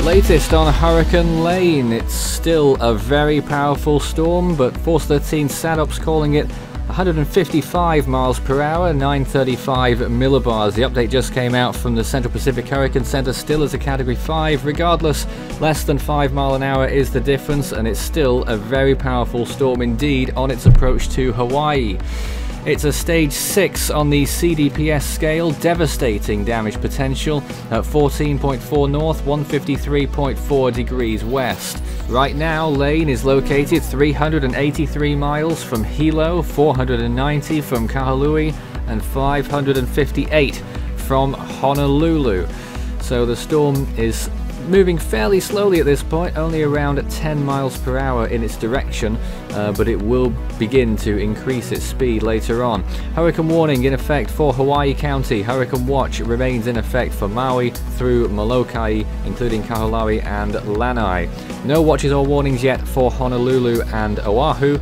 Latest on Hurricane Lane, it's still a very powerful storm, but Force 13 SATOP's calling it 155 miles per hour, 935 millibars. The update just came out from the Central Pacific Hurricane Center, still as a Category 5. Regardless, less than 5 miles an hour is the difference, and it's still a very powerful storm indeed on its approach to Hawaii. It's a stage 6 on the CDPS scale, devastating damage potential at 14.4 north, 153.4 degrees west. Right now, Lane is located 383 miles from Hilo, 490 from Kahului, and 558 from Honolulu. So the storm is moving fairly slowly at this point, only around 10 miles per hour in its direction, but it will begin to increase its speed later on. Hurricane warning in effect for Hawaii County. Hurricane watch remains in effect for Maui through Molokai, including Kahului and Lanai. No watches or warnings yet for Honolulu and Oahu,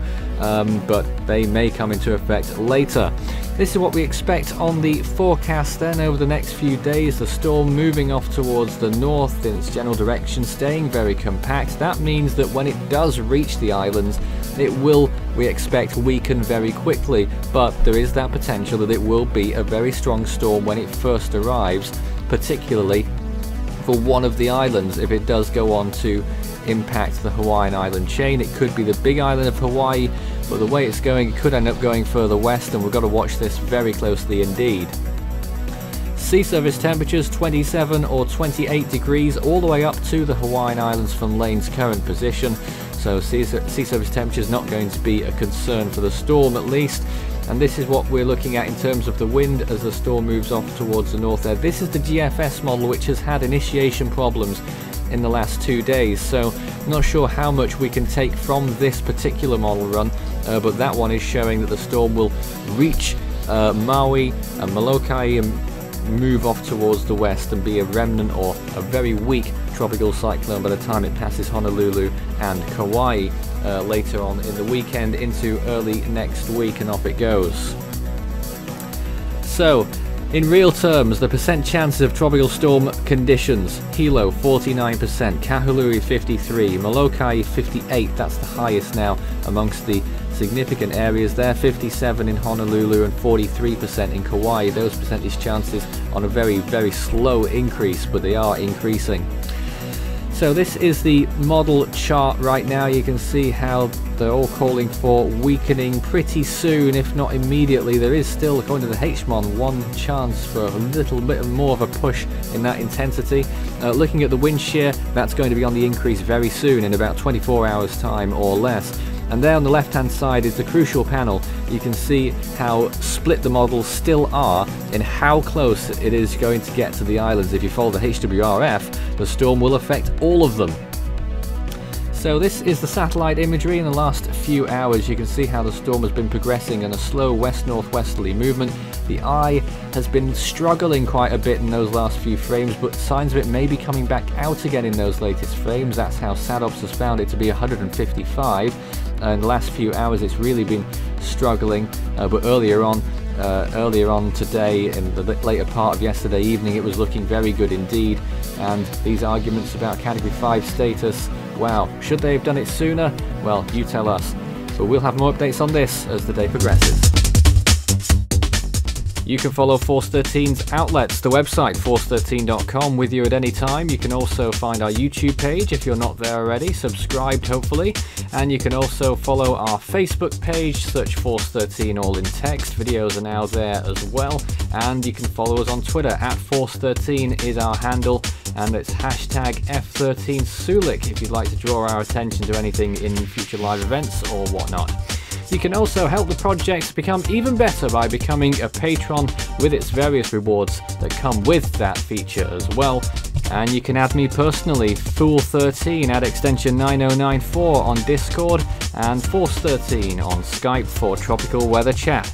but they may come into effect later. This is what we expect on the forecast then over the next few days. The storm moving off towards the north in its general direction, staying very compact. That means that when it does reach the islands, it will, we expect, weaken very quickly, but there is that potential that it will be a very strong storm when it first arrives, particularly for one of the islands if it does go on to impact the Hawaiian island chain. It could be the big island of Hawaii, but the way it's going, it could end up going further west, and we've got to watch this very closely indeed. Sea surface temperatures 27 or 28 degrees all the way up to the Hawaiian Islands from Lane's current position, so sea surface temperature is not going to be a concern for the storm at least. And this is what we're looking at in terms of the wind as the storm moves off towards the north there. This is the GFS model, which has had initiation problems in the last 2 days, so I'm not sure how much we can take from this particular model run, but that one is showing that the storm will reach Maui and Molokai and move off towards the west and be a remnant or a very weak tropical cyclone by the time it passes Honolulu and Kauai later on in the weekend into early next week, and off it goes. So in real terms, the percent chances of tropical storm conditions: Hilo 49%, Kahului 53%, Molokai 58%, that's the highest now amongst the significant areas there, 57% in Honolulu and 43% in Kauai. Those percentage chances on a very, very slow increase, but they are increasing. So this is the model chart right now. You can see how they're all calling for weakening pretty soon, if not immediately. There is still, according to the HMON, one chance for a little bit more of a push in that intensity. Looking at the wind shear, that's going to be on the increase very soon, in about 24 hours time or less. And there on the left hand side is the crucial panel. You can see how split the models still are in how close it is going to get to the islands. If you follow the HWRF, the storm will affect all of them. So this is the satellite imagery in the last few hours. You can see how the storm has been progressing in a slow west-northwesterly movement. The eye has been struggling quite a bit in those last few frames, but signs of it may be coming back out again in those latest frames. That's how SATOPS has found it to be 155. In the last few hours it's really been struggling, but earlier on today, in the later part of yesterday evening, it was looking very good indeed. And these arguments about Category 5 status, wow, should they have done it sooner? Well, you tell us. But we'll have more updates on this as the day progresses. You can follow Force 13's outlets, the website force13.com, with you at any time. You can also find our YouTube page if you're not there already, subscribed hopefully. And you can also follow our Facebook page, search Force 13 all in text. Videos are now there as well. And you can follow us on Twitter, @Force13 is our handle. And it's hashtag F13Sulik if you'd like to draw our attention to anything in future live events or whatnot. You can also help the project become even better by becoming a patron with its various rewards that come with that feature as well. And you can add me personally, Fool13 at extension 9094 on Discord, and Force13 on Skype for tropical weather chat.